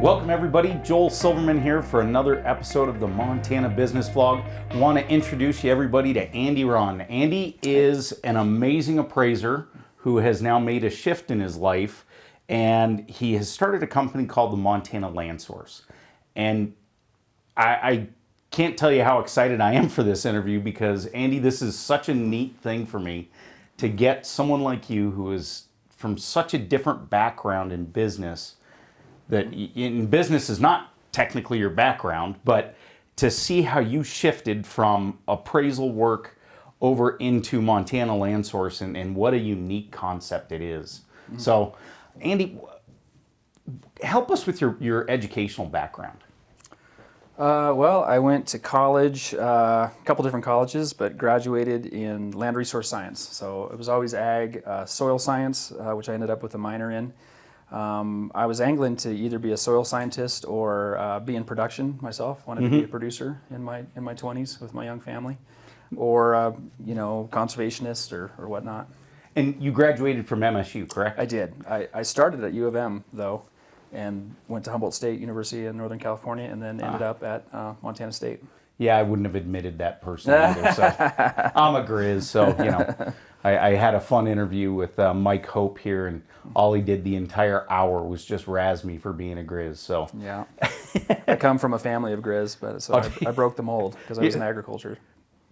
Welcome everybody, Joel Silverman here for another episode of the Montana Business Vlog. Want to introduce you everybody to Andy Rahn. Andy is an amazing appraiser who has now made a shift in his life, and he has started a company called the Montana Land Source. And I can't tell you how excited I am for this interview because, Andy, this is such a neat thing for me to get someone like you who is from such a different background in business, that in business is not technically your background, but to see how you shifted from appraisal work over into Montana Land Source and what a unique concept it is. Mm-hmm. So, Andy, help us with your educational background. Well, I went to college, a couple different colleges, but graduated in land resource science. So it was always ag, soil science, which I ended up with a minor in. I was angling to either be a soil scientist or be in production myself. Wanted to be a producer in my 20s with my young family, or conservationist or whatnot. And you graduated from MSU, correct? I did. I started at U of M though, and went to Humboldt State University in Northern California, and then ended up at Montana State. Yeah, I wouldn't have admitted that personally either. So I'm a Grizz, so I had a fun interview with Mike Hope here, and all he did the entire hour was just razz me for being a Grizz. So yeah, I come from a family of Grizz, but so I broke the mold because I was an agriculture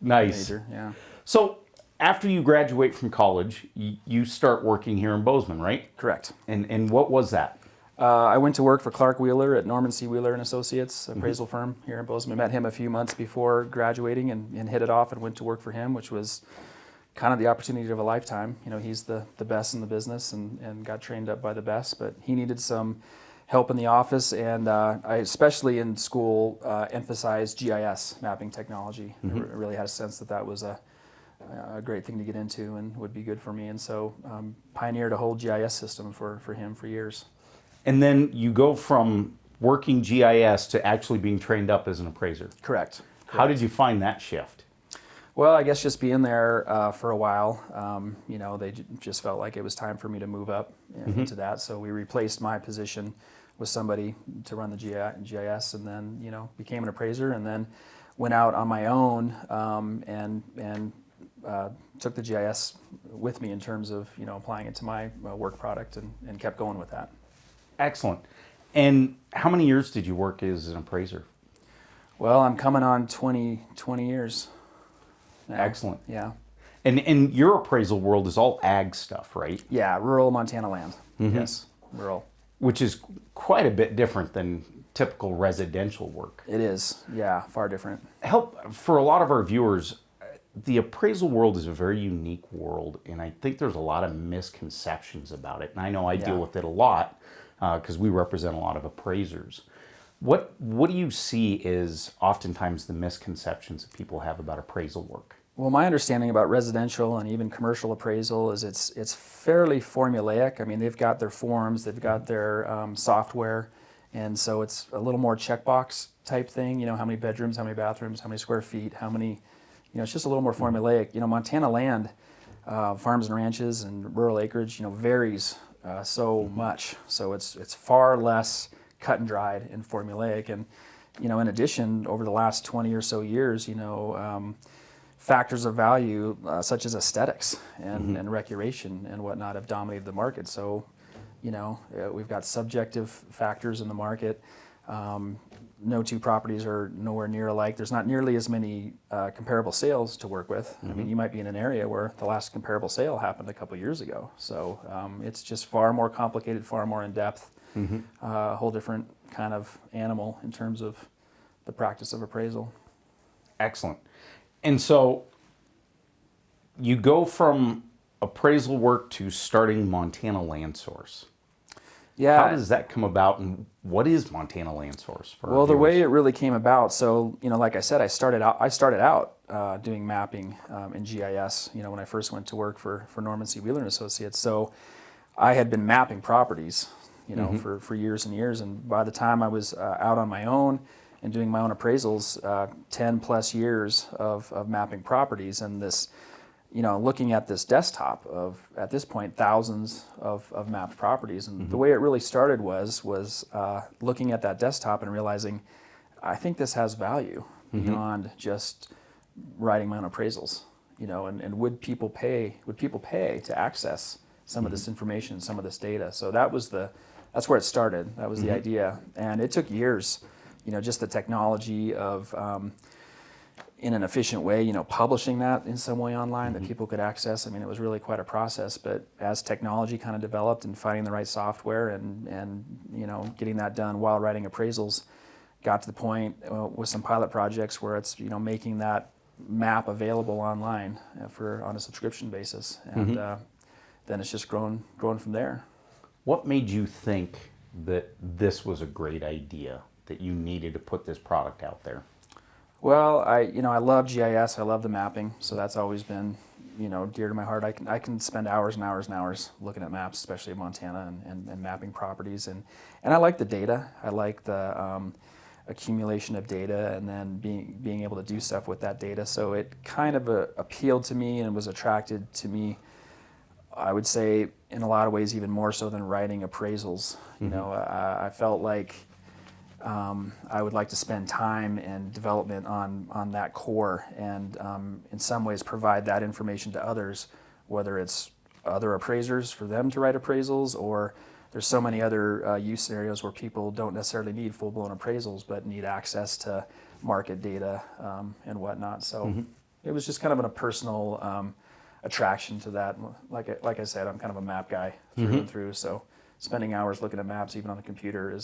major. Yeah. So after you graduate from college, you start working here in Bozeman, right? Correct. And what was that? I went to work for Clark Wheeler at Norman C. Wheeler and Associates, appraisal firm here in Bozeman. I met him a few months before graduating and hit it off and went to work for him, which was kind of the opportunity of a lifetime. You know, he's the best in the business and got trained up by the best, but he needed some help in the office, and I, especially in school, emphasized GIS mapping technology. I really had a sense that was a great thing to get into and would be good for me, and so pioneered a whole GIS system for him for years. And then you go from working GIS to actually being trained up as an appraiser. Correct. How did you find that shift? Well, I guess just being there for a while, they just felt like it was time for me to move up into that. So we replaced my position with somebody to run the GIS, and then became an appraiser, and then went out on my own and took the GIS with me in terms of applying it to my work product, and kept going with that. Excellent. And how many years did you work as an appraiser? Well, I'm coming on 20 years now. Excellent. Yeah. And your appraisal world is all ag stuff, right? Yeah, rural Montana land. Yes, rural. Which is quite a bit different than typical residential work. It is, yeah, far different. For a lot of our viewers, the appraisal world is a very unique world, and I think there's a lot of misconceptions about it. And I know I deal with it a lot because we represent a lot of appraisers. What do you see is oftentimes the misconceptions that people have about appraisal work? Well, my understanding about residential and even commercial appraisal is it's fairly formulaic. I mean, they've got their forms, they've got their software, and so it's a little more checkbox type thing. How many bedrooms, how many bathrooms, how many square feet, how many. It's just a little more formulaic. Montana land, farms and ranches and rural acreage, varies so much. So it's far less cut and dried and formulaic. And, in addition, over the last 20 or so years, factors of value such as aesthetics and recreation and whatnot have dominated the market. So, we've got subjective factors in the market. No two properties are nowhere near alike. There's not nearly as many comparable sales to work with. I mean, you might be in an area where the last comparable sale happened a couple years ago. So it's just far more complicated, far more in depth, a whole different kind of animal in terms of the practice of appraisal. Excellent. And so you go from appraisal work to starting Montana Land Source. Yeah. How does that come about, and what is Montana Land Source for our Well, the viewers? way it really came about, so like I said, I started out doing mapping in GIS. When I first went to work for Norman C. Wheeler and Associates. So I had been mapping properties, for years and years, and by the time I was out on my own and doing my own appraisals, 10 plus years of mapping properties, and this looking at this desktop of, at this point, thousands of mapped properties. And the way it really started was looking at that desktop and realizing, I think this has value beyond just writing my own appraisals, and would people pay to access some of this information, some of this data? So that's where it started. That was the idea. And it took years, just the technology of, in an efficient way, publishing that in some way online that people could access. I mean, it was really quite a process, but as technology kind of developed and finding the right software and getting that done while writing appraisals, got to the point with some pilot projects where it's, making that map available online on a subscription basis. And then it's just grown from there. What made you think that this was a great idea, that you needed to put this product out there? Well, I love GIS. I love the mapping, so that's always been, dear to my heart. I can spend hours and hours and hours looking at maps, especially in Montana, and mapping properties. And I like the data. I like the accumulation of data, and then being able to do stuff with that data. So it kind of appealed to me and was attracted to me, I would say, in a lot of ways, even more so than writing appraisals. I felt like I would like to spend time and development on that core, and in some ways provide that information to others, whether it's other appraisers for them to write appraisals, or there's so many other use scenarios where people don't necessarily need full-blown appraisals but need access to market data and whatnot. So it was just kind of a personal attraction to that. Like I said, I'm kind of a map guy through and through, so spending hours looking at maps, even on the computer,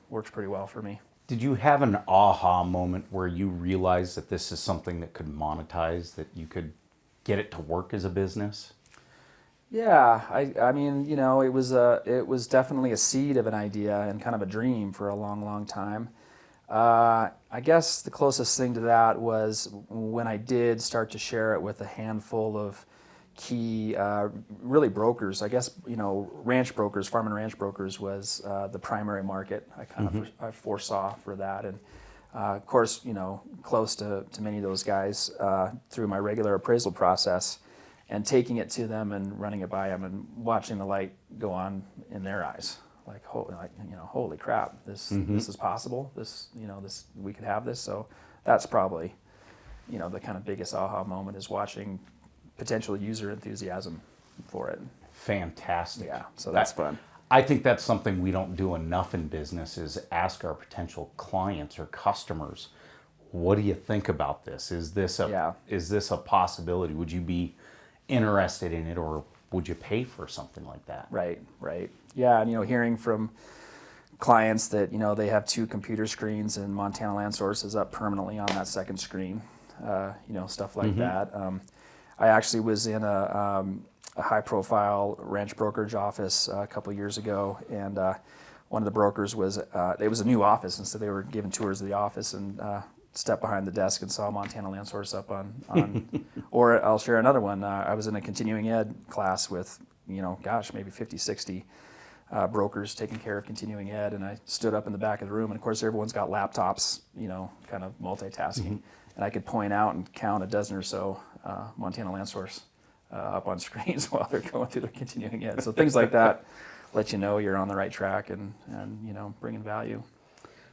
works pretty well for me. Did you have an aha moment where you realized that this is something that could monetize, that you could get it to work as a business? Yeah, I mean, it was definitely a seed of an idea and kind of a dream for a long, long time. I guess the closest thing to that was when I did start to share it with a handful of key, really brokers. I guess, ranch brokers, farm and ranch brokers was the primary market I foresaw for that. And of course, close to many of those guys through my regular appraisal process, and taking it to them and running it by them and watching the light go on in their eyes. Like holy crap, this is possible. This we could have this. So that's probably, the kind of biggest aha moment, is watching potential user enthusiasm for it. Fantastic. Yeah, so that's fun. I think that's something we don't do enough in business, is ask our potential clients or customers, what do you think about this? Is this a possibility? Would you be interested in it, or would you pay for something like that? Right. Yeah, and hearing from clients that they have 2 computer screens and Montana Land Source is up permanently on that second screen, stuff like that. I actually was in a high-profile ranch brokerage office a couple of years ago, and one of the brokers it was a new office, and so they were giving tours of the office, and stepped behind the desk and saw Montana Land Source up on or I'll share another one. I was in a continuing ed class with, maybe 50, 60 brokers taking care of continuing ed, and I stood up in the back of the room, and of course everyone's got laptops, kind of multitasking, and I could point out and count a dozen or so Montana Land Source up on screens while they're going through their continuing ed. So things like that let you know you're on the right track and bringing value.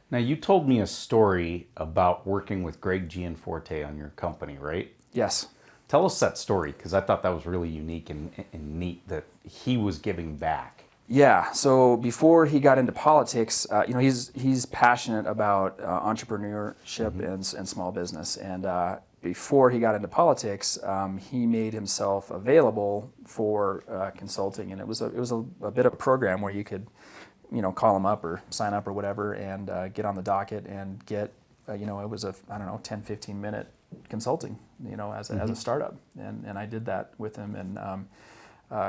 Now, you told me a story about working with Greg Gianforte on your company, right? Yes. Tell us that story, because I thought that was really unique and neat that he was giving back. Yeah. So before he got into politics, he's passionate about entrepreneurship and small business. And before he got into politics, he made himself available for consulting, and it was a bit of a program where you could, call him up or sign up or whatever, and get on the docket and get, it was 10, 15 minute consulting, as a startup. And I did that with him, and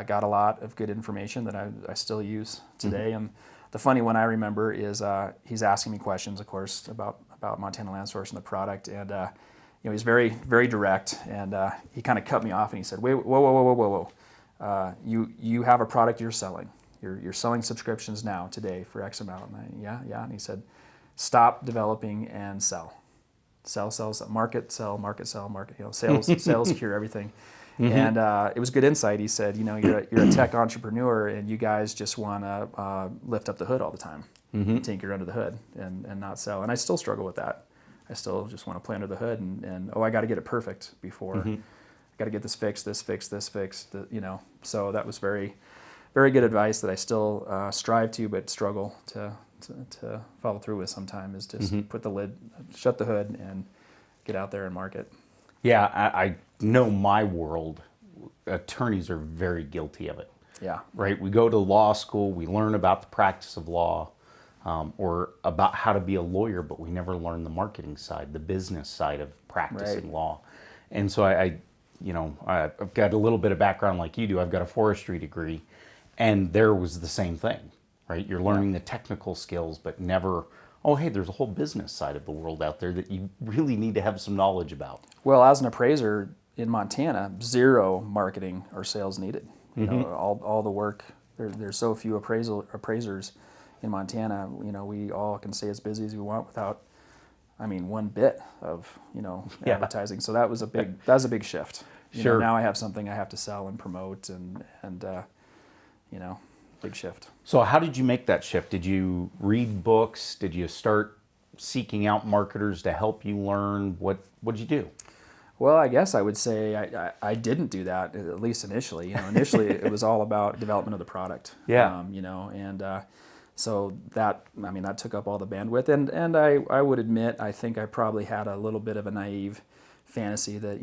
got a lot of good information that I still use today. And the funny one I remember is he's asking me questions, of course, about Montana Land Source and the product. And, he's very, very direct, and he kind of cut me off and he said, wait, whoa. You have a product you're selling. You're selling subscriptions now, today, for X amount. And yeah. And he said, stop developing and sell. Sell, market, sell, market, sales, sales cure everything. And it was good insight. He said, you're a tech entrepreneur, and you guys just want to lift up the hood all the time, tinker under the hood, and not sell. And I still struggle with that. I still just want to play under the hood, and I got to get it perfect before. I got to get this fixed, this fixed, this fixed. So that was very, very good advice that I still strive to, but struggle to follow through with sometime, is just put the lid, shut the hood, and get out there and market. Yeah, I know my world, attorneys are very guilty of it. Yeah. Right? We go to law school, we learn about the practice of law, or about how to be a lawyer, but we never learn the marketing side, the business side of practicing law. And so I've got a little bit of background like you do. I've got a forestry degree, and there was the same thing, right? You're learning the technical skills, but never, oh, hey, there's a whole business side of the world out there that you really need to have some knowledge about. Well, as an appraiser in Montana, zero marketing or sales needed. All the work, there's so few appraisers in Montana. We all can stay as busy as we want without, one bit of, advertising. So that was a big shift. Sure. Now I have something I have to sell and promote, and big shift. So how did you make that shift? Did you read books? Did you start seeking out marketers to help you learn? What did you do? Well, I guess I would say I didn't do that, at least initially. Initially it was all about development of the product. Yeah. So that took up all the bandwidth, and I would admit, I think I probably had a little bit of a naive fantasy that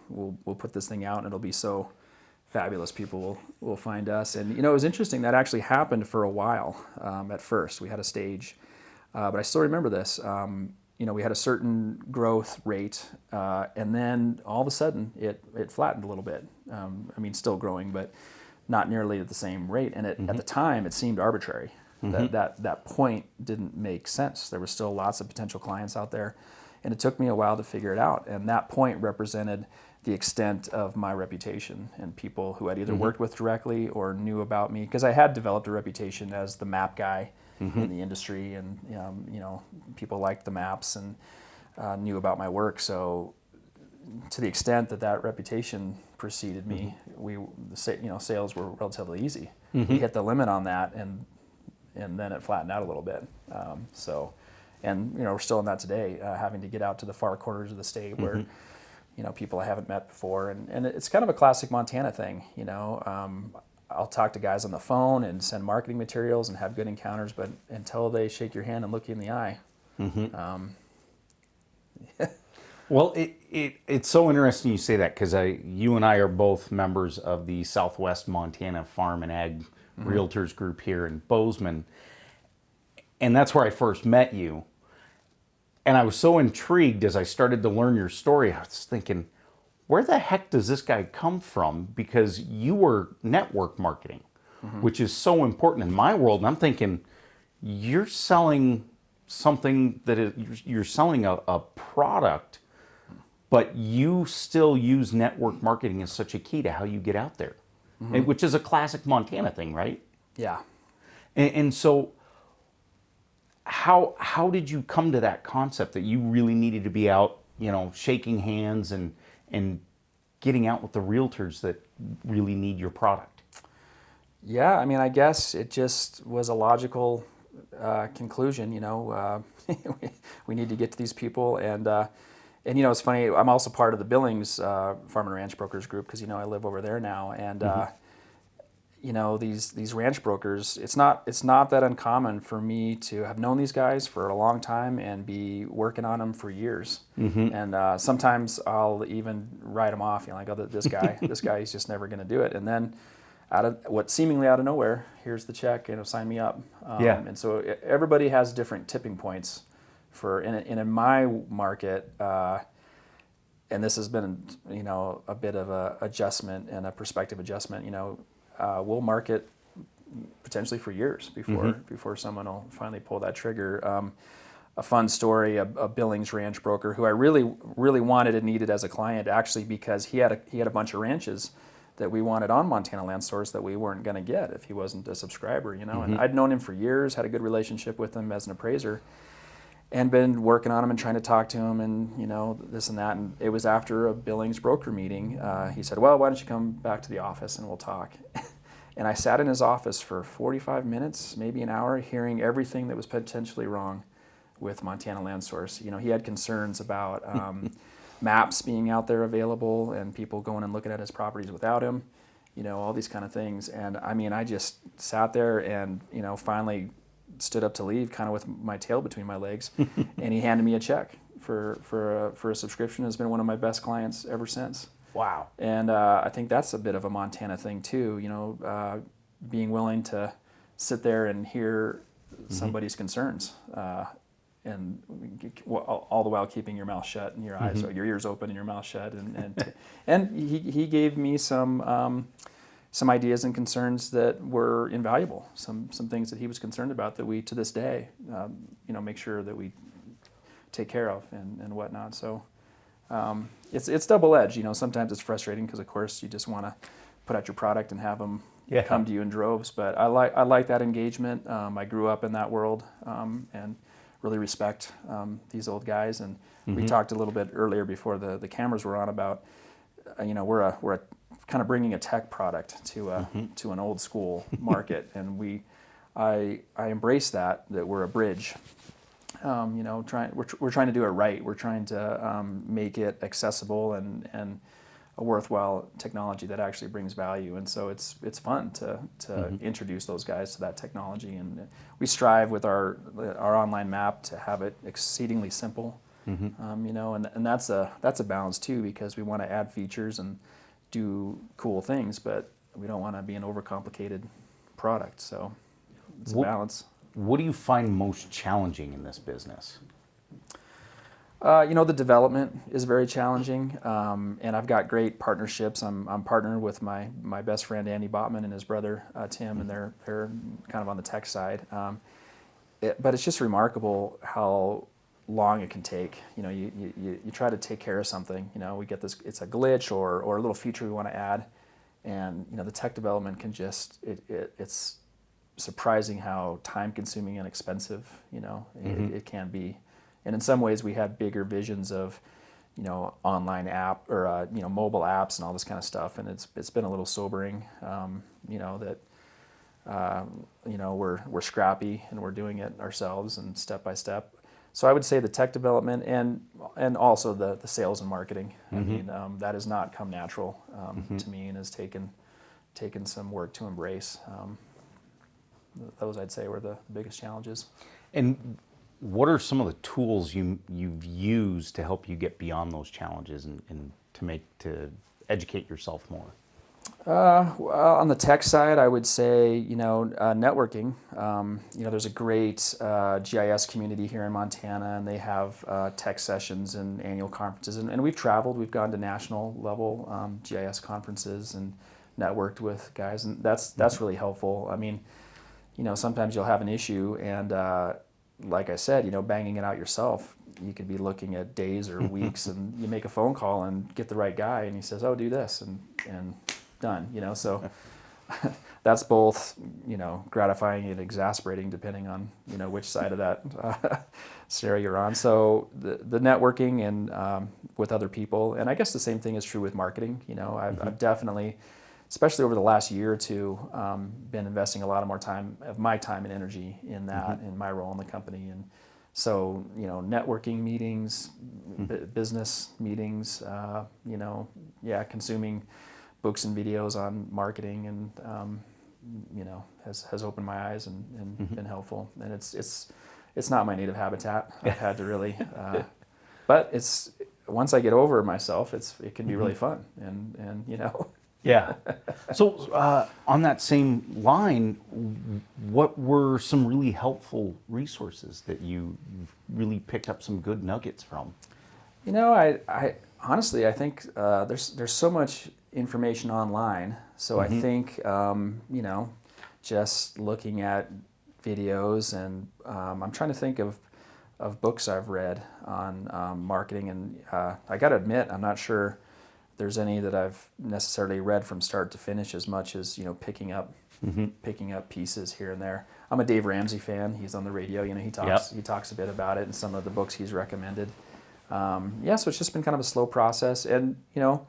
we'll put this thing out and it'll be so fabulous, people will find us. And it was interesting, that actually happened for a while. At first we had a stage, but I still remember this. We had a certain growth rate, and then all of a sudden it flattened a little bit. Still growing, but not nearly at the same rate. And at the time it seemed arbitrary. That point didn't make sense. There were still lots of potential clients out there, and it took me a while to figure it out. And that point represented the extent of my reputation, and people who I'd either worked with directly or knew about me, because I had developed a reputation as the map guy in the industry, and people liked the maps and knew about my work. So to the extent that reputation preceded me, sales were relatively easy. We hit the limit on that, and then it flattened out a little bit. We're still in that today, having to get out to the far corners of the state where people I haven't met before, and it's kind of a classic Montana thing. I'll talk to guys on the phone and send marketing materials and have good encounters, but until they shake your hand and look you in the eye. Well, it's so interesting you say that, because you and I are both members of the Southwest Montana Farm and Ag Realtors group here in Bozeman, and that's where I first met you. And I was so intrigued as I started to learn your story. I was thinking, where the heck does this guy come from? Because you were network marketing, which is so important in my world. And I'm thinking, you're selling something you're selling a product, but you still use network marketing as such a key to how you get out there, which is a classic Montana thing, right? Yeah. And so how did you come to that concept that you really needed to be out, shaking hands and getting out with the realtors that really need your product? Yeah, I guess it just was a logical conclusion. We need to get to these people, and it's funny. I'm also part of the Billings Farm and Ranch Brokers group, because I live over there now, and these ranch brokers. It's not that uncommon for me to have known these guys for a long time and be working on them for years. And sometimes I'll even write them off. This guy, he's just never going to do it. And then seemingly out of nowhere, here's the check, sign me up. And so everybody has different tipping points in my market. And this has been, a bit of a adjustment and a perspective adjustment. We'll market potentially for years before someone will finally pull that trigger. A fun story: a Billings ranch broker who I really, really wanted and needed as a client, actually, because he had a bunch of ranches that we wanted on Montana Land Source that we weren't going to get if he wasn't a subscriber. And I'd known him for years, had a good relationship with him as an appraiser. and been working on him and trying to talk to him and, this and that. And it was after a Billings broker meeting. He said, well, why don't you come back to the office and we'll talk. And I sat in his office for 45 minutes, maybe an hour, hearing everything that was potentially wrong with Montana Land Source. He had concerns about maps being out there available and people going and looking at his properties without him, all these kind of things. And I just sat there and, finally stood up to leave kind of with my tail between my legs. And he handed me a check for a subscription. Has been one of my best clients ever since. Wow. And I think that's a bit of a Montana thing too, being willing to sit there and hear somebody's concerns, and all the while keeping your mouth shut and your eyes, your ears open and your mouth shut. And he gave me some ideas and concerns that were invaluable. Some things that he was concerned about that we, to this day, make sure that we take care of and whatnot. So. It's double-edged. Sometimes it's frustrating because, of course, you just want to put out your product and have them come to you in droves. But I like that engagement. I grew up in that world and really respect these old guys. And we talked a little bit earlier before the cameras were on about, we're a kind of bringing a tech product to an old school market, and I embrace that we're a bridge. We're trying to do it right. We're trying to make it accessible and a worthwhile technology that actually brings value. And so it's fun to introduce those guys to that technology. And we strive with our online map to have it exceedingly simple. And that's a balance too, because we want to add features and do cool things, but we don't want to be an overcomplicated product. So it's a balance. What do you find most challenging in this business? The development is very challenging, and I've got great partnerships. I'm partnered with my best friend Andy Botman and his brother Tim, and they're kind of on the tech side. But it's just remarkable how long it can take. You try to take care of something. We get this, it's a glitch or a little feature we want to add, and the tech development can just it's surprising how time-consuming and expensive, it can be. And in some ways, we had bigger visions of, online app or mobile apps and all this kind of stuff. And it's been a little sobering, that we're scrappy and we're doing it ourselves and step by step. So I would say the tech development and also the sales and marketing. I mean, that has not come natural to me and has taken some work to embrace. Those, I'd say, were the biggest challenges. And what are some of the tools you've used to help you get beyond those challenges and to educate yourself more? Well, on the tech side, I would say, networking. There's a great GIS community here in Montana, and they have tech sessions and annual conferences. And we've traveled. We've gone to national level GIS conferences and networked with guys, and that's really helpful. I mean, sometimes you'll have an issue, and like I said, banging it out yourself, you could be looking at days or weeks, and you make a phone call and get the right guy, and he says, "Oh, do this," and done. So that's both, gratifying and exasperating depending on, which side of that scenario you're on. So the networking and with other people, and I guess the same thing is true with marketing. I've definitely, especially over the last year or two, been investing a lot of my time and energy in that, in my role in the company. And so, networking meetings, business meetings, consuming books and videos on marketing and, has opened my eyes and been helpful. And it's not my native habitat. I've had to really, but once I get over myself, it can be really fun and. Yeah. So on that same line, what were some really helpful resources that you really picked up some good nuggets from? I honestly, I think there's so much information online. So I think, just looking at videos and I'm trying to think of books I've read on marketing. And I got to admit, I'm not sure there's any that I've necessarily read from start to finish as much as picking up picking up pieces here and there. I'm a Dave Ramsey fan. He's on the radio. You know, he talks a bit about it in some of the books he's recommended. So it's just been kind of a slow process, and you know,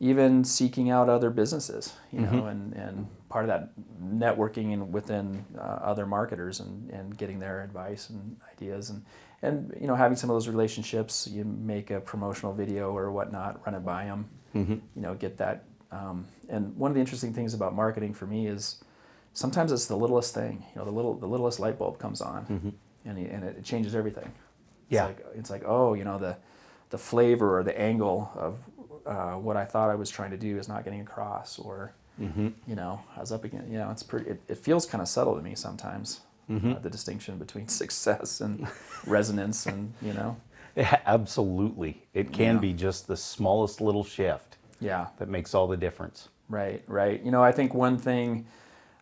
even seeking out other businesses, you know, and part of that networking and within other marketers and getting their advice and ideas and you know, having some of those relationships. You make a promotional video or whatnot, run it by them, you know, get that. And one of the interesting things about marketing for me is sometimes it's the littlest thing. You know, the littlest light bulb comes on, and it changes everything. It's like, oh, you know, the flavor or the angle of what I thought I was trying to do is not getting across, or you know, I was up against. You know, it feels kind of subtle to me sometimes. The distinction between success and resonance, and you know. Yeah, absolutely. It can be just the smallest little shift. Yeah, that makes all the difference. Right. You know, I think one thing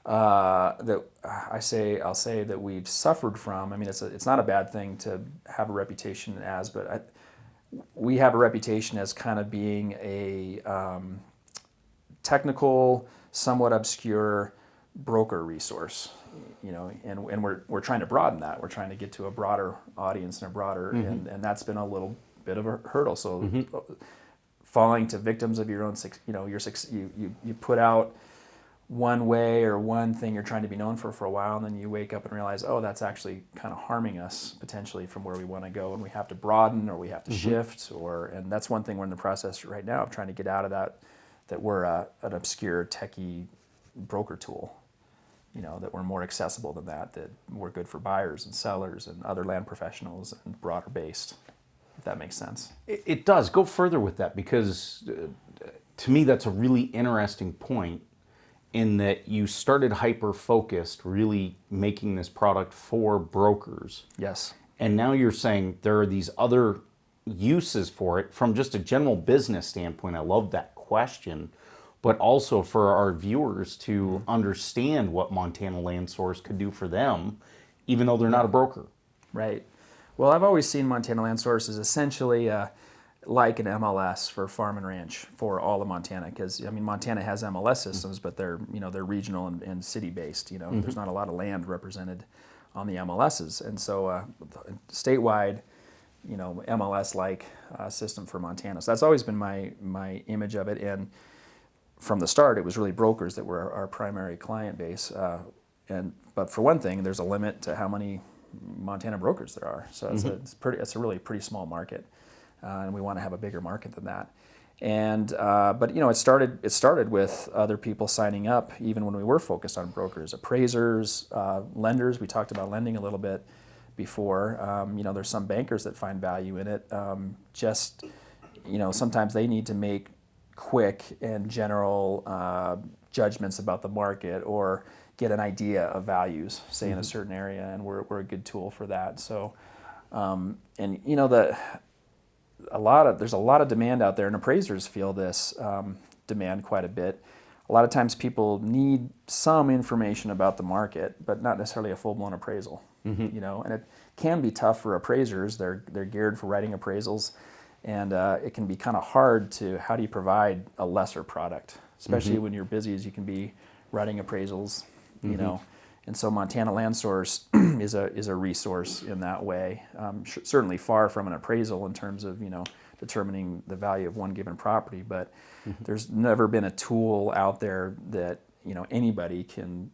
that I'll say that we've suffered from. I mean, it's not a bad thing to have a reputation as, but we have a reputation as kind of being a technical, somewhat obscure broker resource. You know, and we're trying to broaden that. We're trying to get to a broader audience and a broader, and that's been a little bit of a hurdle. So. Falling to victims of your own, you know, you put out one way or one thing you're trying to be known for a while, and then you wake up and realize, oh, that's actually kind of harming us potentially from where we want to go, and we have to broaden or we have to shift, and that's one thing we're in the process right now of trying to get out of that we're an obscure techie broker tool, you know, that we're more accessible than that we're good for buyers and sellers and other land professionals and broader based. If that makes sense. It does. Go further with that, because to me that's a really interesting point, in that you started hyper-focused, really making this product for brokers. Yes. And now you're saying there are these other uses for it from just a general business standpoint. I love that question, but also for our viewers to understand what Montana Land Source could do for them, even though they're not a broker. Right. Well, I've always seen Montana Land Source as essentially like an MLS for farm and ranch for all of Montana, because I mean, Montana has MLS systems, but they're regional and city based. You know, there's not a lot of land represented on the MLSs, and so statewide, you know, MLS like system for Montana. So that's always been my image of it, and from the start, it was really brokers that were our primary client base. But for one thing, there's a limit to how many Montana brokers there are, so it's a really pretty small market, and we want to have a bigger market than that. And but you know, it started with other people signing up, even when we were focused on brokers, appraisers, lenders. We talked about lending a little bit before. You know, there's some bankers that find value in it. Just, you know, sometimes they need to make quick and general judgments about the market, or get an idea of values, say in a certain area, and we're a good tool for that. So, and you know, there's a lot of demand out there, and appraisers feel this demand quite a bit. A lot of times people need some information about the market, but not necessarily a full-blown appraisal. You know, and it can be tough for appraisers. They're geared for writing appraisals, and it can be kind of hard how do you provide a lesser product, especially when you're busy as you can be writing appraisals. You know, and so Montana Land Source is a resource in that way. Certainly far from an appraisal in terms of, you know, determining the value of one given property, but there's never been a tool out there that, you know, anybody can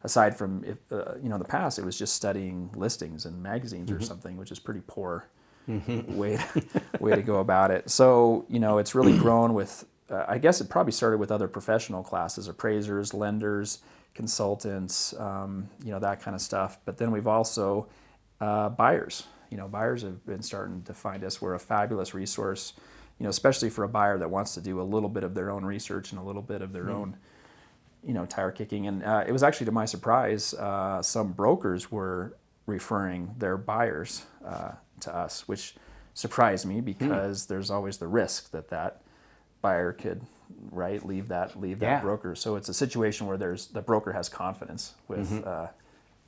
aside from if you know, in the past it was just studying listings in magazines or something, which is pretty poor way to go about it. So, you know, it's really grown with. I guess it probably started with other professional classes, appraisers, lenders, consultants, you know, that kind of stuff. But then we've also buyers. You know, buyers have been starting to find us. We're a fabulous resource, you know, especially for a buyer that wants to do a little bit of their own research and a little bit of their own, you know, tire kicking. And it was actually, to my surprise, some brokers were referring their buyers to us, which surprised me, because there's always the risk that buyer could leave that broker. So it's a situation where the broker has confidence with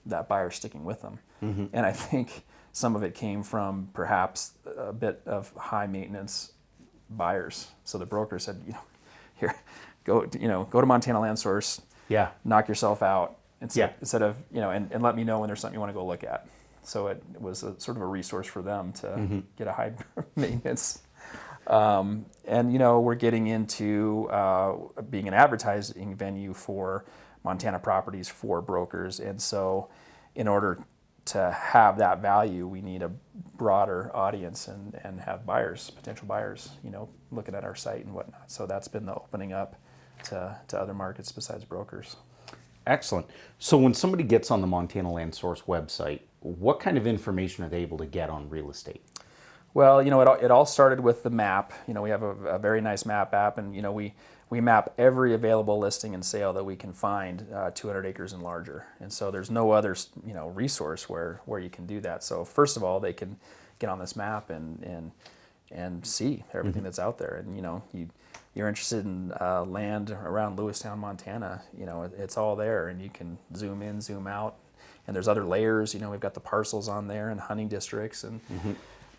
that buyer sticking with them. And I think some of it came from perhaps a bit of high maintenance buyers. So the broker said, you know, here, go to Montana Land Source, Yeah. knock yourself out Yeah. instead of, and let me know when there's something you want to go look at. So it was a sort of a resource for them to get a high maintenance. And, we're getting into being an advertising venue for Montana properties for brokers. And so in order to have that value, we need a broader audience and have potential buyers, looking at our site and whatnot. So that's been the opening up to other markets besides brokers. Excellent. So when somebody gets on the Montana Land Source website, what kind of information are they able to get on real estate? Well, it all started with the map. We have a very nice map app, and we map every available listing and sale that we can find, 200 acres and larger. And so there's no other resource where you can do that. So first of all, they can get on this map and see everything that's out there. And you're interested in land around Lewistown, Montana. It's all there, and you can zoom in, zoom out. And there's other layers. We've got the parcels on there and hunting districts and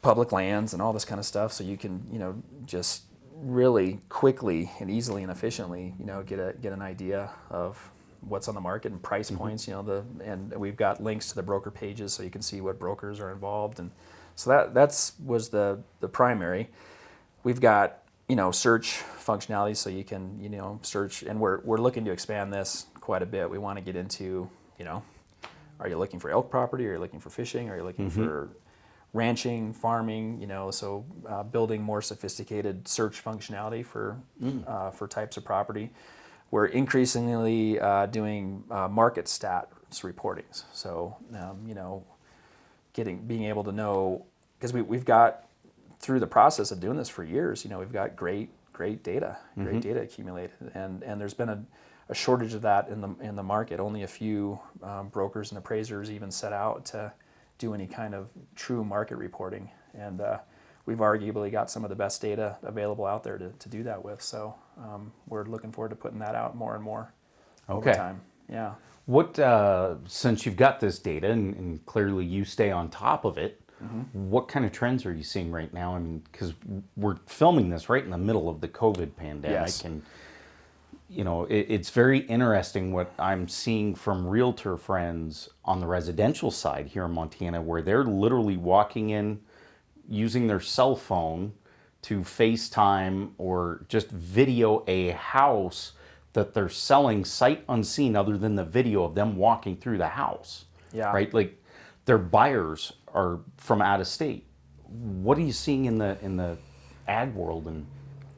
public lands and all this kind of stuff. So you can just really quickly and easily and efficiently get an idea of what's on the market and price points. And we've got links to the broker pages so you can see what brokers are involved. And so that was the primary. We've got search functionality so you can search, and we're looking to expand this quite a bit. We want to get into are you looking for elk property? Are you looking for fishing? Are you looking for ranching, farming? So building more sophisticated search functionality for types of property. We're increasingly doing market stats reportings. So being able to know, because we've got, through the process of doing this for years, we've got great data, great data accumulated, and there's been a shortage of that in the market. Only a few brokers and appraisers even set out to do any kind of true market reporting, and we've arguably got some of the best data available out there to do that with. So we're looking forward to putting that out more and more over time. Yeah. What since you've got this data and clearly you stay on top of it, what kind of trends are you seeing right now? I mean, because we're filming this right in the middle of the COVID pandemic, Yes. and it's very interesting what I'm seeing from realtor friends on the residential side here in Montana, where they're literally walking in, using their cell phone to FaceTime or just video a house that they're selling sight unseen, other than the video of them walking through the house. Yeah. Right? Like, their buyers are from out of state. What are you seeing in the ag world? And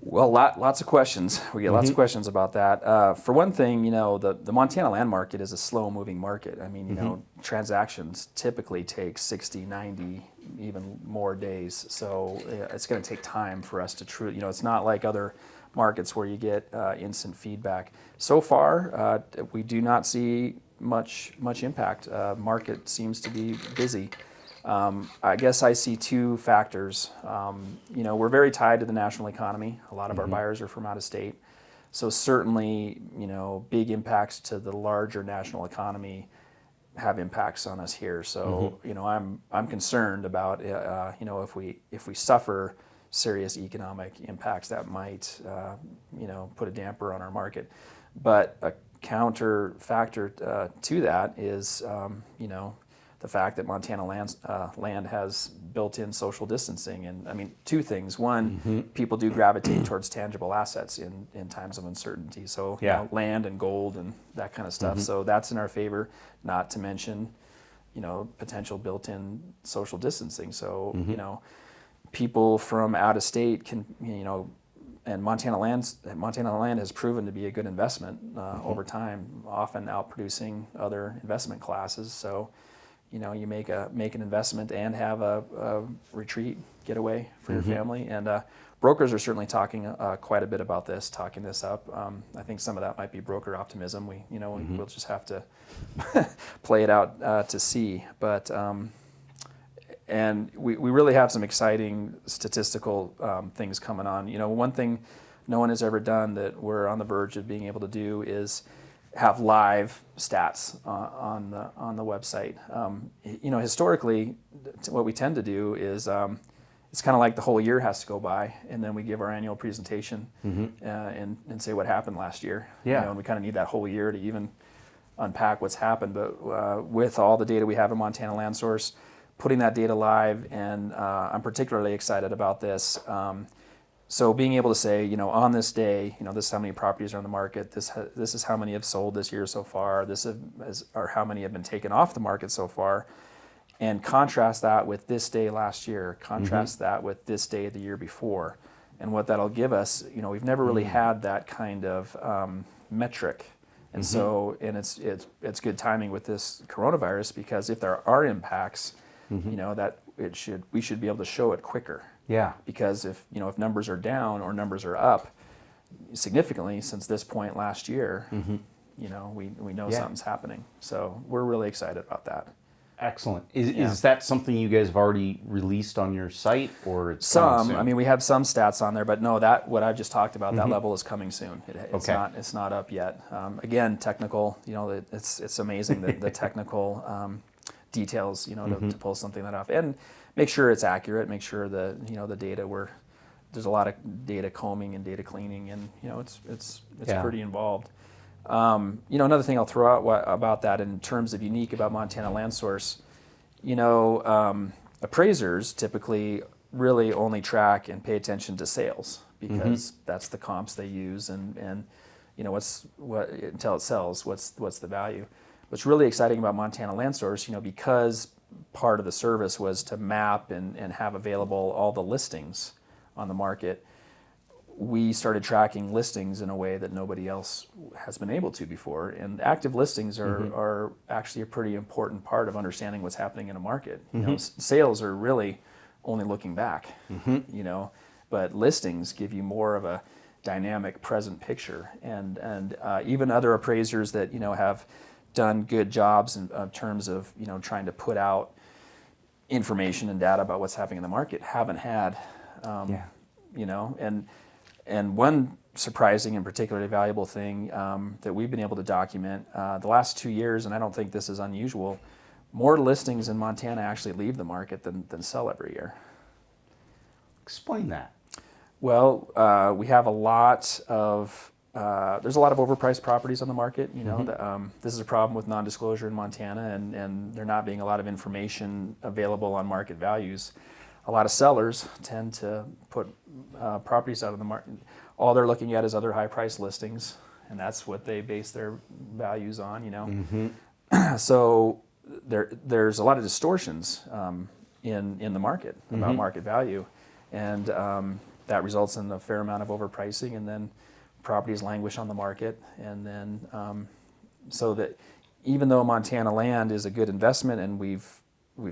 Well, lots of questions. We get lots of questions about that. For one thing, the Montana land market is a slow-moving market. I mean, transactions typically take 60, 90, even more days. So it's going to take time for us to truly, it's not like other markets where you get instant feedback. So far, we do not see much impact. Market seems to be busy. I guess I see two factors. We're very tied to the national economy. A lot of our buyers are from out of state. So certainly, big impacts to the larger national economy have impacts on us here. So, I'm concerned about, if we suffer serious economic impacts, that might, put a damper on our market. But a counter factor to that is, the fact that Montana land has built-in social distancing. And I mean, two things. One, people do gravitate towards tangible assets in times of uncertainty. So land and gold and that kind of stuff. So that's in our favor, not to mention, potential built-in social distancing. So, people from out of state can, and Montana land has proven to be a good investment over time, often outproducing other investment classes. So, you make an investment and have a retreat getaway for your family. And brokers are certainly talking quite a bit about this, talking this up. I think some of that might be broker optimism. We'll just have to play it out to see. But and we really have some exciting statistical things coming on. One thing no one has ever done that we're on the verge of being able to do is have live stats on the website. Historically, what we tend to do is it's kind of like the whole year has to go by, and then we give our annual presentation and say what happened last year. Yeah. And we kind of need that whole year to even unpack what's happened. But with all the data we have in Montana Land Source, putting that data live, and I'm particularly excited about this. So being able to say, on this day, this is how many properties are on the market. This is how many have sold this year so far. Or how many have been taken off the market so far. And contrast that with this day last year, contrast that with this day the year before. And what that'll give us, we've never really had that kind of metric. And so, and it's good timing with this coronavirus, because if there are impacts, that we should be able to show it quicker. Yeah. Because if numbers are down or numbers are up significantly since this point last year, we know something's happening. So we're really excited about that. Excellent. Is that something you guys have already released on your site, or it's some? soon? I mean, we have some stats on there, but no, that what I just talked about, that level is coming soon. It's not up yet. Again, technical. It's amazing the technical details. To pull something that off and make sure it's accurate. Make sure the data there's a lot of data combing and data cleaning, and it's pretty involved. Another thing I'll throw out about that in terms of unique about Montana Land Source, appraisers typically really only track and pay attention to sales, because that's the comps they use, and until it sells, what's the value. What's really exciting about Montana Land Source, because part of the service was to map and have available all the listings on the market, we started tracking listings in a way that nobody else has been able to before. And active listings are actually a pretty important part of understanding what's happening in a market. Sales are really only looking back, but listings give you more of a dynamic present picture. And even other appraisers that, have done good jobs in terms of, trying to put out information and data about what's happening in the market haven't had, and one surprising and particularly valuable thing that we've been able to document the last 2 years, and I don't think this is unusual, more listings in Montana actually leave the market than sell every year. Explain that. Well, we have a lot of, there's a lot of overpriced properties on the market. This is a problem with non-disclosure in Montana, and there not being a lot of information available on market values. A lot of sellers tend to put properties out of the market. All they're looking at is other high-priced listings, and that's what they base their values on. So there's a lot of distortions in the market about market value, and that results in a fair amount of overpricing, and then properties languish on the market, and then so that even though Montana land is a good investment, and we've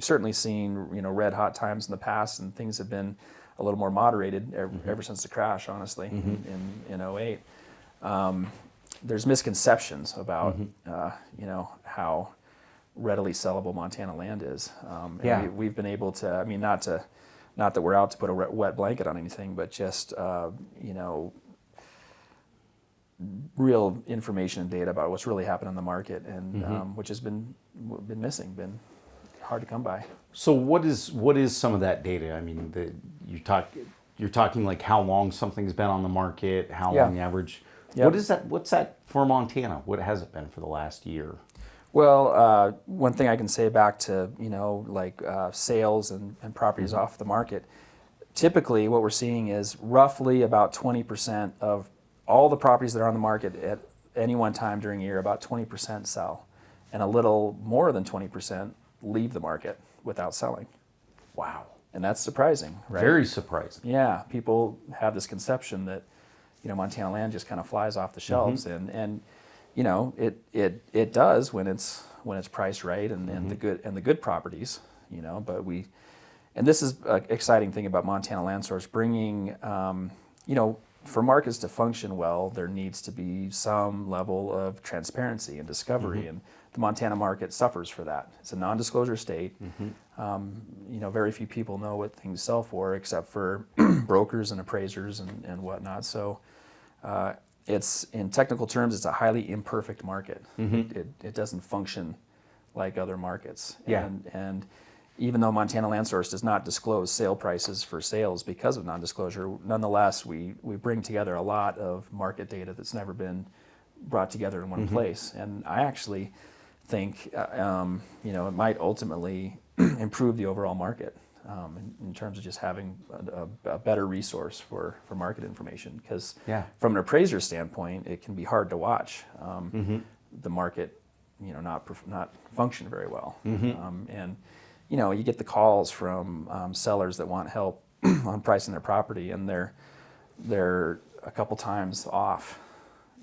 certainly seen red hot times in the past, and things have been a little more moderated ever since the crash, honestly, in 08. There's misconceptions about how readily sellable Montana land is. We've been able to, not that we're out to put a wet blanket on anything, but just real information and data about what's really happened in the market, and which has been missing, been hard to come by. So what is some of that data? You're talking like how long something's been on the market, how long the average. Yep. What's that for Montana? What has it been for the last year? Well, one thing I can say back to sales and properties off the market. Typically, what we're seeing is roughly about 20% of all the properties that are on the market at any one time during a year, about 20% sell, and a little more than 20% leave the market without selling. Wow. And that's surprising, right? Very surprising. Yeah, people have this conception that Montana land just kind of flies off the shelves, and it does when it's priced right, and the good properties, but and this is an exciting thing about Montana Land Source, bringing for markets to function well, there needs to be some level of transparency and discovery, and the Montana market suffers for that. It's a non-disclosure state. Very few people know what things sell for, except for brokers and appraisers and whatnot. So it's, in technical terms, it's a highly imperfect market. It doesn't function like other markets. Yeah. even though Montana Land Source does not disclose sale prices for sales because of non-disclosure, nonetheless, we bring together a lot of market data that's never been brought together in one place. And I actually think, it might ultimately improve the overall market in terms of just having a better resource for market information. Because from an appraiser standpoint, it can be hard to watch the market, not function very well. And you get the calls from sellers that want help on pricing their property, and they're a couple times off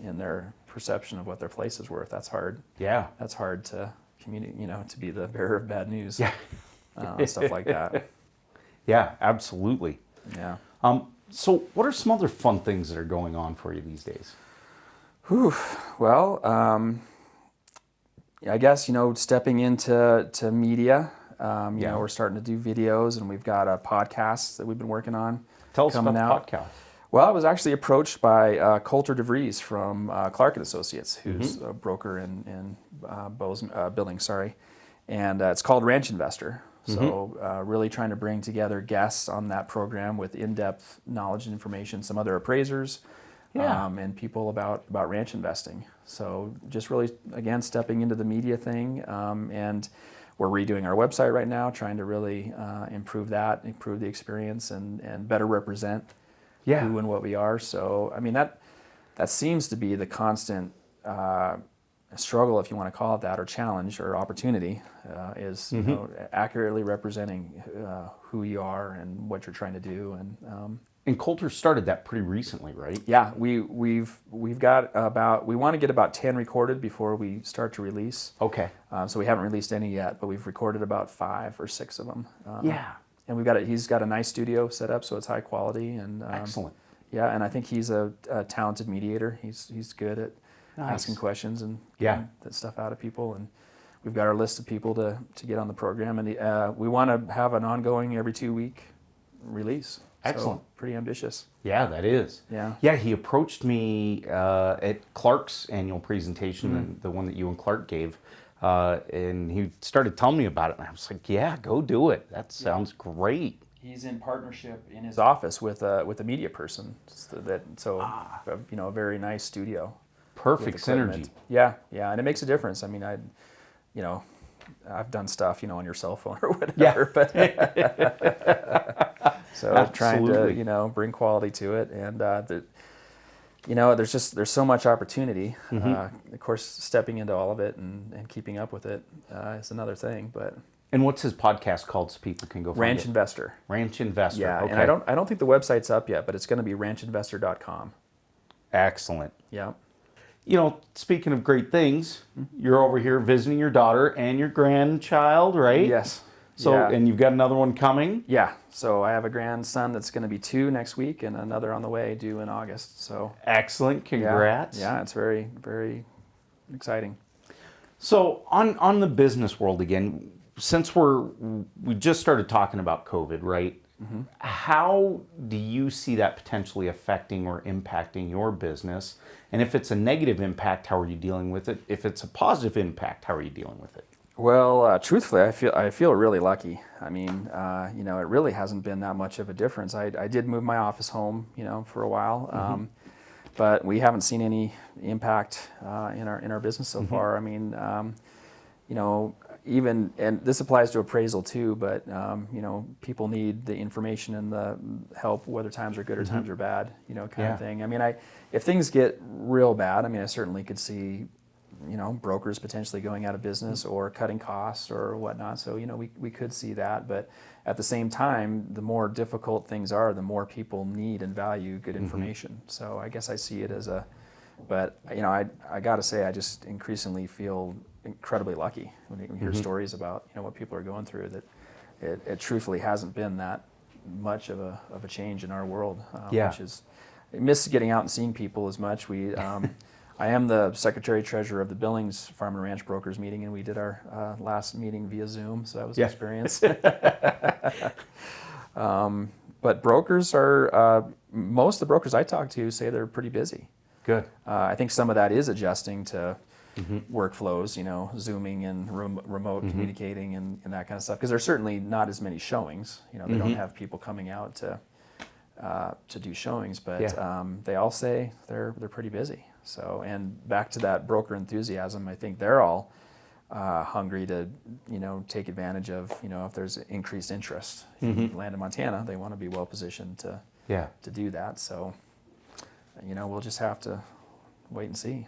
in their perception of what their place is worth. That's hard. Yeah. That's hard to communicate, to be the bearer of bad news. Yeah. Stuff like that. Yeah, absolutely. Yeah. So what are some other fun things that are going on for you these days? Well, I guess, stepping into media, we're starting to do videos, and we've got a podcast that we've been working on. Tell us about the podcast. Well, I was actually approached by Coulter DeVries from Clark & Associates, who's a broker in Billings, and it's called Ranch Investor. So really trying to bring together guests on that program with in-depth knowledge and information, some other appraisers, and people about ranch investing. So just really, again, stepping into the media thing, and we're redoing our website right now, trying to really improve the experience, and better represent who and what we are. So, I mean, that seems to be the constant struggle, if you want to call it that, or challenge, or opportunity, is accurately representing who you are and what you're trying to do. And Coulter started that pretty recently, right? Yeah, we've got we want to get about 10 recorded before we start to release. Okay. So we haven't released any yet, but we've recorded about 5 or 6 of them. And he's got a nice studio set up, so it's high quality. And excellent. Yeah, and I think he's a talented mediator. He's good at asking questions and getting that stuff out of people. And we've got our list of people to get on the program. And we want to have an ongoing every 2-week release. Excellent. So pretty ambitious. Yeah, that is. Yeah. Yeah, he approached me at Clark's annual presentation, and the one that you and Clark gave, and he started telling me about it, and I was like, yeah, go do it. That sounds great. He's in partnership in his office with a media person, a very nice studio. Perfect synergy. Yeah, and it makes a difference. I mean, I've done stuff, on your cell phone or whatever, but so Absolutely. trying to, bring quality to it, and there's so much opportunity. Of course, stepping into all of it and keeping up with it is another thing, but. And what's his podcast called, so people can go find Ranch it? Investor. Ranch Investor. Yeah, okay. and I don't think the website's up yet, but it's going to be ranchinvestor.com. Excellent. Yeah. Speaking of great things, you're over here visiting your daughter and your grandchild, right? Yes. So, and you've got another one coming? Yeah. So I have a grandson that's going to be 2 next week, and another on the way, due in August. So. Excellent. Congrats. Yeah, it's very, very exciting. So on the business world again, since we just started talking about COVID, right? How do you see that potentially affecting or impacting your business? And if it's a negative impact, how are you dealing with it? If it's a positive impact, how are you dealing with it? Well, truthfully, I feel really lucky. I mean, it really hasn't been that much of a difference. I did move my office home, for a while, but we haven't seen any impact in our business so far. I mean, even, and this applies to appraisal too, but people need the information and the help, whether times are good or times are bad, kind of thing. I mean, if things get real bad, I certainly could see, brokers potentially going out of business or cutting costs or whatnot. So, we could see that, but at the same time, the more difficult things are, the more people need and value good information. So I guess I see it as but I got to say, I just increasingly feel incredibly lucky when you hear stories about what people are going through, that it truthfully hasn't been that much of a change in our world, which is, I miss getting out and seeing people as much. I am the secretary treasurer of the Billings Farm and Ranch Brokers meeting, and we did our last meeting via Zoom, so that was an experience. But brokers most of the brokers I talk to say they're pretty busy. Good. I think some of that is adjusting to workflows, Zooming and remote communicating and that kind of stuff. Because there's certainly not as many showings. They don't have people coming out to do showings, but they all say they're pretty busy. So, and back to that broker enthusiasm, I think they're all hungry to, take advantage of, if there's increased interest in land in Montana, they want to be well positioned to do that. So, we'll just have to wait and see.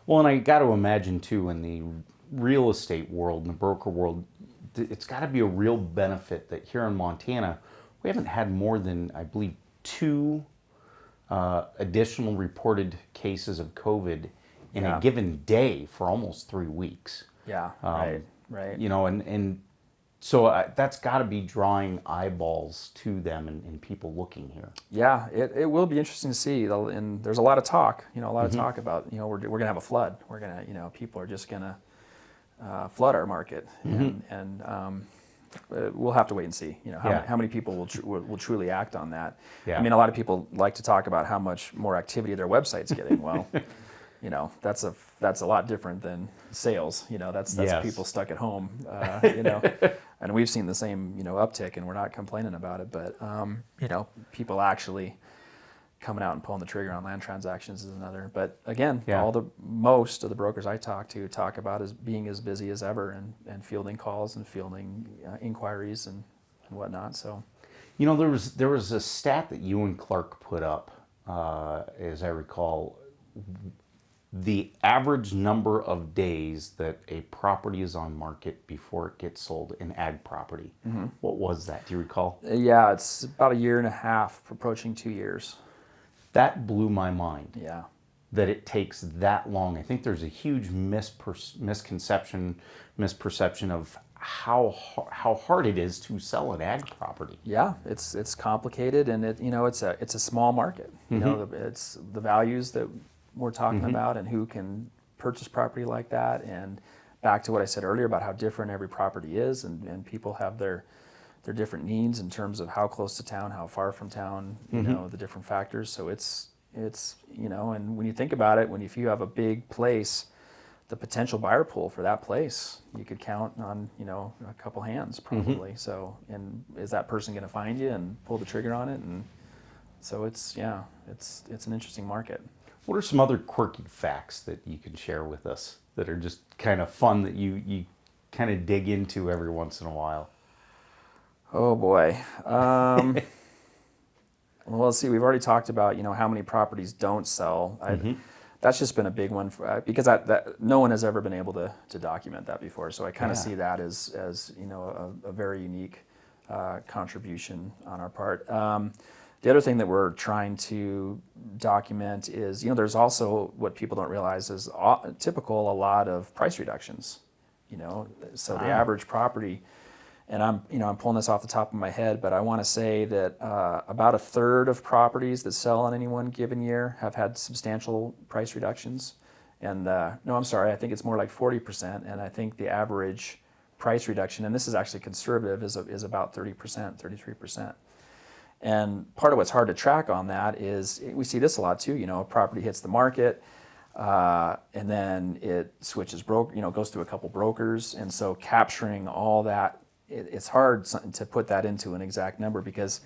Well, and I got to imagine too, in the real estate world, in the broker world, it's got to be a real benefit that here in Montana, we haven't had more than, I believe, 2 additional reported cases of COVID in a given day for almost 3 weeks. Yeah, right. And so that's got to be drawing eyeballs to them and people looking here. Yeah, it will be interesting to see. And there's a lot of talk, of talk about, we're going to have a flood. We're going to, people are just going to flood our market. And we'll have to wait and see, how many people will truly act on that. Yeah. I mean, a lot of people like to talk about how much more activity their website's getting. Well, that's a lot different than sales. That's people stuck at home. And we've seen the same uptick, and we're not complaining about it. But people actually coming out and pulling the trigger on land transactions is another. But again, most of the brokers I talk about as being as busy as ever and fielding calls and fielding inquiries and whatnot. So, there was a stat that you and Clark put up, as I recall. The average number of days that a property is on market before it gets sold, in ag property. What was that? Do you recall? Yeah, it's about 1.5 years, approaching 2 years. That blew my mind. Yeah. That it takes that long. I think there's a huge misperception of how hard it is to sell an ag property. Yeah, it's complicated, and it's a small market. It's the values that we're talking about, and who can purchase property like that. And back to what I said earlier about how different every property is, and people have their different needs in terms of how close to town, how far from town, the different factors. So it's and when you think about it, if you have a big place, the potential buyer pool for that place, you could count on a couple hands probably. So, and is that person going to find you and pull the trigger on it? And so it's an interesting market. What are some other quirky facts that you can share with us that are just kind of fun that you kind of dig into every once in a while? Oh boy. Well, let's see. We've already talked about how many properties don't sell. That's just been a big one because that no one has ever been able to document that before. So I kind of see that as a very unique contribution on our part. The other thing that we're trying to document is, there's also what people don't realize is typical a lot of price reductions. So the average property, and I'm pulling this off the top of my head, but I want to say that about 1/3 of properties that sell in any one given year have had substantial price reductions. And no, I'm sorry, I think it's more like 40%, and I think the average price reduction, and this is actually conservative, is about 30%, 33%. And part of what's hard to track on that is we see this a lot too. A property hits the market, and then it switches goes through a couple brokers, and so capturing all that, it's hard to put that into an exact number because,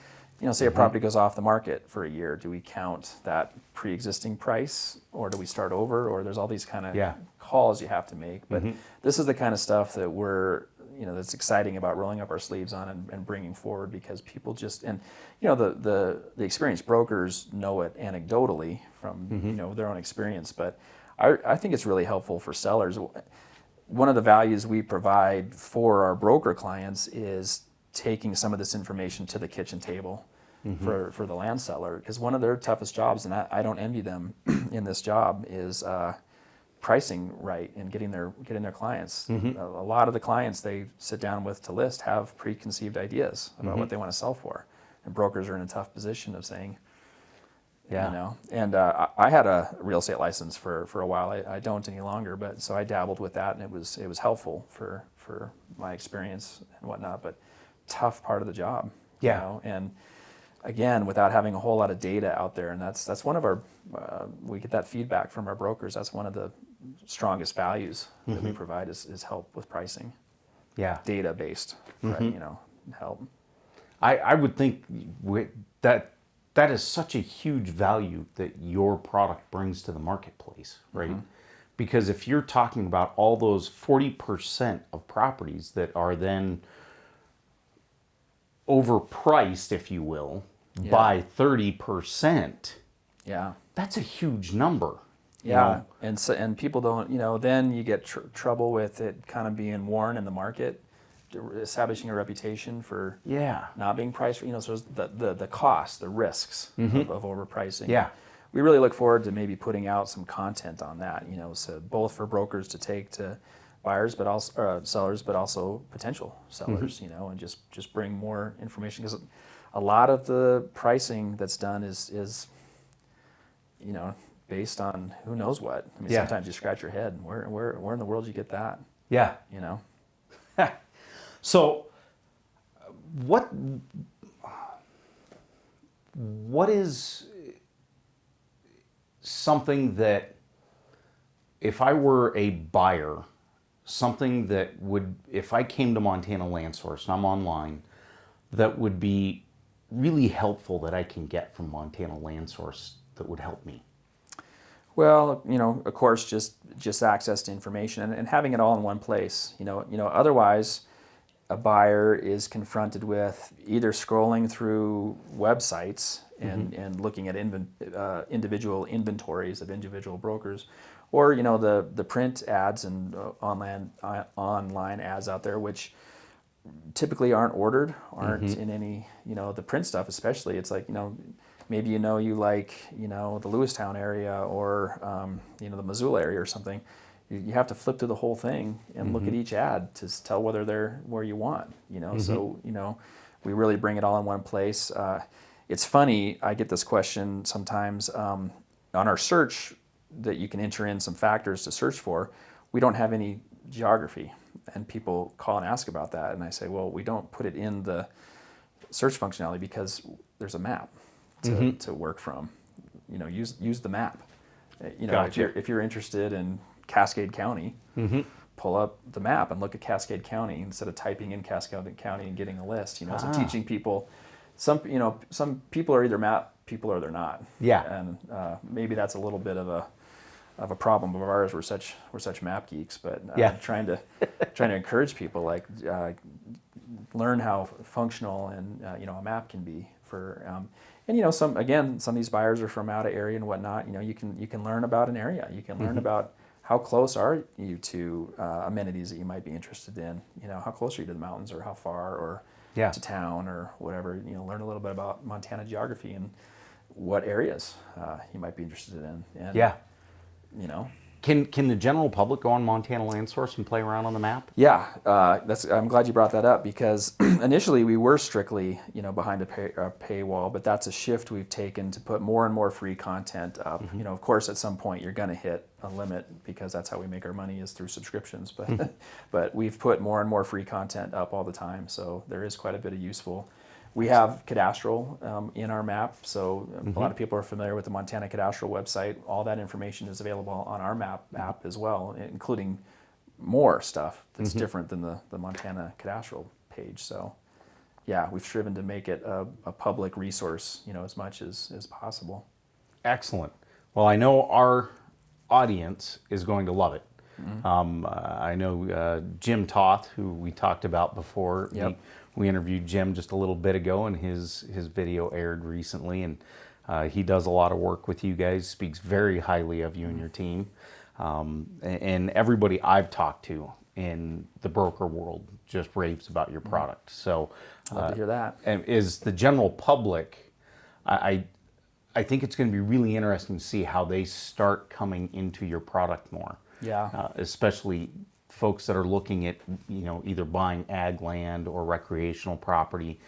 say a property goes off the market for a year, do we count that pre-existing price, or do we start over, or there's all these kind of calls you have to make. But this is the kind of stuff that we're that's exciting about rolling up our sleeves on and bringing forward, because people just, and the experienced brokers know it anecdotally from their own experience, but I think it's really helpful for sellers. One of the values we provide for our broker clients is taking some of this information to the kitchen table for the land seller, because one of their toughest jobs, and I don't envy them in this job, is pricing right and getting their clients. A lot of the clients they sit down with to list have preconceived ideas about what they want to sell for, and brokers are in a tough position of saying, And I had a real estate license for a while. I don't any longer, but so I dabbled with that, and it was helpful for my experience and whatnot. But tough part of the job, and again, without having a whole lot of data out there, and that's one of our we get that feedback from our brokers. That's one of the strongest values that we provide is help with pricing, Yeah. data based, right, you know, help. I would think that is such a huge value that your product brings to the marketplace, right? Because if you're talking about all those 40% of properties that are then overpriced, if you will, by 30%, that's a huge number. you know? And people don't, you know, then you get trouble with it kind of being worn in the market, establishing a reputation for not being priced, you know, so the cost, the risks of overpricing. Yeah. We really look forward to maybe putting out some content on that, you know, so both for brokers to take to buyers, but also sellers, but also potential sellers, you know, and just bring more information, because a lot of the pricing that's done is you know, based on who knows what. I mean, sometimes you scratch your head, where in the world did you get that? Yeah. You know. So, what is something that, if I were a buyer, something that would, if I came to Montana Land Source and I'm online, that would be really helpful that I can get from Montana Land Source that would help me? Well, you know, of course, just access to information and having it all in one place. You know, otherwise, a buyer is confronted with either scrolling through websites and looking at individual inventories of individual brokers, or you know the print ads and online ads out there, which typically aren't ordered, aren't in any, you know, the print stuff especially. It's like, you know, maybe you like, you know, the Lewistown area or you know, the Missoula area or something. You have to flip through the whole thing and look at each ad to tell whether they're where you want, you know. So, you know, we really bring it all in one place. It's funny, I get this question sometimes on our search, that you can enter in some factors to search for. We don't have any geography, and people call and ask about that, and I say, well, we don't put it in the search functionality because there's a map to work from. You know, use the map. You know, Gotcha. if you're interested in Cascade County, pull up the map and look at Cascade County instead of typing in Cascade County and getting a list. You know, so teaching people, some people are either map people or they're not. Yeah. And maybe that's a little bit of a problem of ours. We're such map geeks, but trying to encourage people, like learn how functional and you know, a map can be for. And you know, some of these buyers are from out of area and whatnot. You know, you can learn about an area. You can learn about how close are you to amenities that you might be interested in. You know, how close are you to the mountains, or how far, or to town, or whatever. You know, learn a little bit about Montana geography and what areas you might be interested in. And, you know. Can the general public go on Montana Land Source and play around on the map? Yeah, I'm glad you brought that up, because initially we were strictly, you know, behind a paywall, but that's a shift we've taken to put more and more free content up. You know, of course, at some point you're going to hit a limit, because that's how we make our money, is through subscriptions. But but we've put more and more free content up all the time, so there is quite a bit of useful. We have cadastral in our map, so a lot of people are familiar with the Montana Cadastral website. All that information is available on our map app as well, including more stuff that's different than the Montana Cadastral page. So, yeah, we've striven to make it a public resource, you know, as much as possible. Excellent. Well, I know our audience is going to love it. I know Jim Toth, who we talked about before. Yep. We interviewed Jim just a little bit ago, and his video aired recently, and he does a lot of work with you guys, speaks very highly of you and your team. And everybody I've talked to in the broker world just raves about your product. So Love to hear that. And is the general public, I think it's going to be really interesting to see how they start coming into your product more. Yeah. Especially folks that are looking at, you know, either buying ag land or recreational property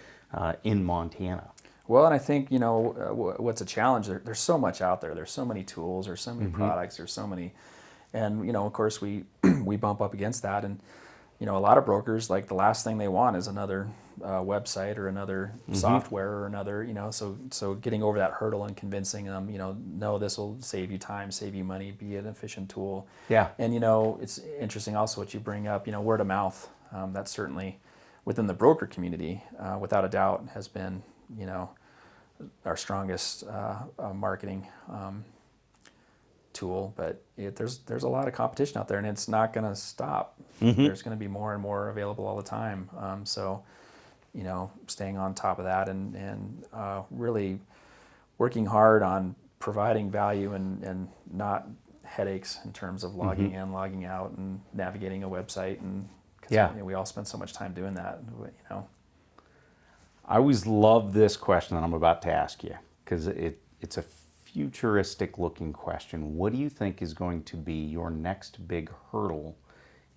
in Montana. Well, and I think, you know, what's a challenge, there's so much out there. There's so many tools, there's so many products, there's so many, and, you know, of course we bump up against that. And a lot of brokers, like the last thing they want is another website or another software or another, so getting over that hurdle and convincing them, no, this will save you time, save you money, be an efficient tool. Yeah. And, it's interesting also what you bring up, word of mouth. That's certainly within the broker community, without a doubt, has been, our strongest marketing tool, but there's a lot of competition out there, and it's not going to stop. There's going to be more and more available all the time. So, staying on top of that and really working hard on providing value and not headaches in terms of logging in, logging out, and navigating a website. And 'cause, we all spend so much time doing that. I always love this question that I'm about to ask you, because it's a futuristic looking question. What do you think is going to be your next big hurdle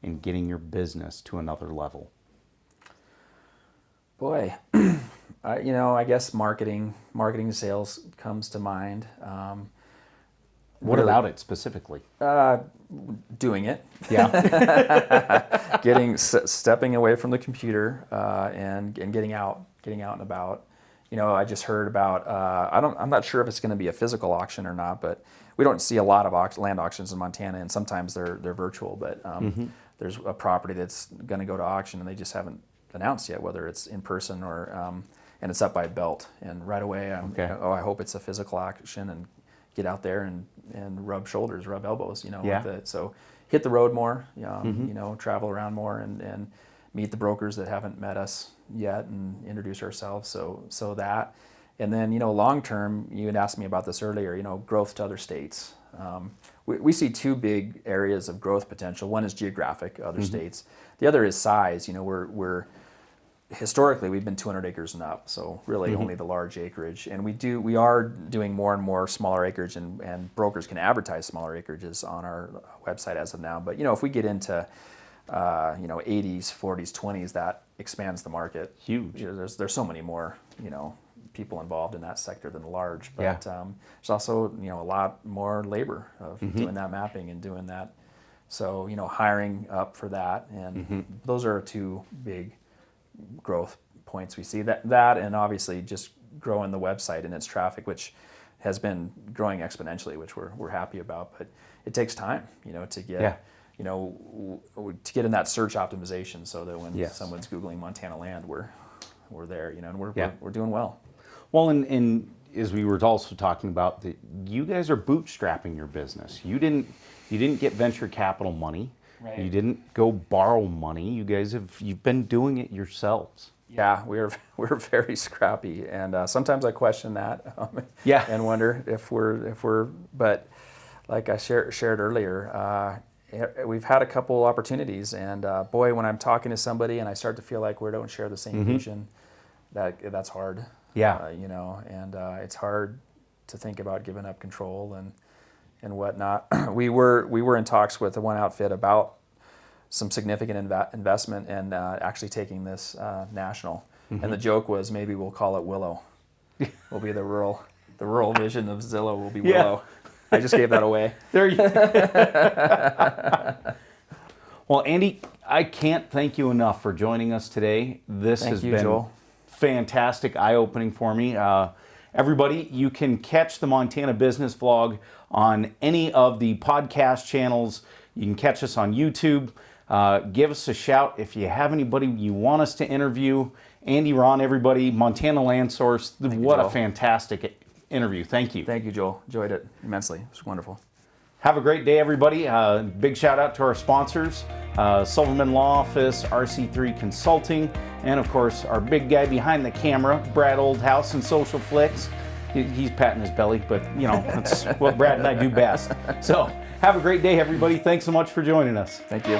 in getting your business to another level? Boy, I guess marketing sales comes to mind. What about it specifically? Doing it. Yeah. Stepping away from the computer and getting out and about. I just heard about. I'm not sure if it's going to be a physical auction or not, but we don't see a lot of land auctions in Montana, and sometimes they're virtual. But there's a property that's going to go to auction, and they just haven't announced yet whether it's in person or. And it's up by Belt, and right away I hope it's a physical auction and get out there and rub shoulders, rub elbows, Yeah. with it. So hit the road more, travel around more and meet the brokers that haven't met us yet and introduce ourselves. So that, and then, long term, you had asked me about this earlier, growth to other states. We see two big areas of growth potential. One is geographic, other states. The other is size. We're historically we've been 200 acres and up, so really only the large acreage, and we are doing more and more smaller acreage, and brokers can advertise smaller acreages on our website as of now. But if we get into 80s, 40s, 20s, that expands the market. Huge. There's so many more people involved in that sector than the large, but there's also a lot more labor of doing that mapping and doing that. So hiring up for that, and those are two big growth points we see. That and obviously just growing the website and its traffic, which has been growing exponentially, which we're happy about. But it takes time, to get to get in that search optimization, so that when someone's Googling Montana land, we're there, and we're doing well. Well, and as we were also talking about, that you guys are bootstrapping your business. You didn't get venture capital money. Right. You didn't go borrow money. You've been doing it yourselves. Yeah, we're very scrappy, and sometimes I question that. And wonder if we're. But like I shared earlier, we've had a couple opportunities, and boy, when I'm talking to somebody and I start to feel like we don't share the same vision, that's hard. Yeah. And it's hard to think about giving up control and whatnot. We were in talks with the one outfit about some significant investment and actually taking this national. And the joke was, maybe we'll call it Willow. We'll be the rural vision of Zillow will be Willow. I just gave that away. There you Well, Andy, I can't thank you enough for joining us today. This has been Joel. Fantastic, eye-opening for me. Everybody, you can catch the Montana Business Vlog on any of the podcast channels. You can catch us on YouTube. Give us a shout if you have anybody you want us to interview. Andy, Rahn, everybody, Montana Land Source. What a fantastic interview. Thank you. Thank you, Joel. Enjoyed it immensely. It was wonderful. Have a great day, everybody. Big shout out to our sponsors, Silverman Law Office, RC3 Consulting, and of course, our big guy behind the camera, Brad Oldhouse and SocialFlixx. He's patting his belly, but that's what Brad and I do best. So have a great day, everybody. Thanks so much for joining us. Thank you.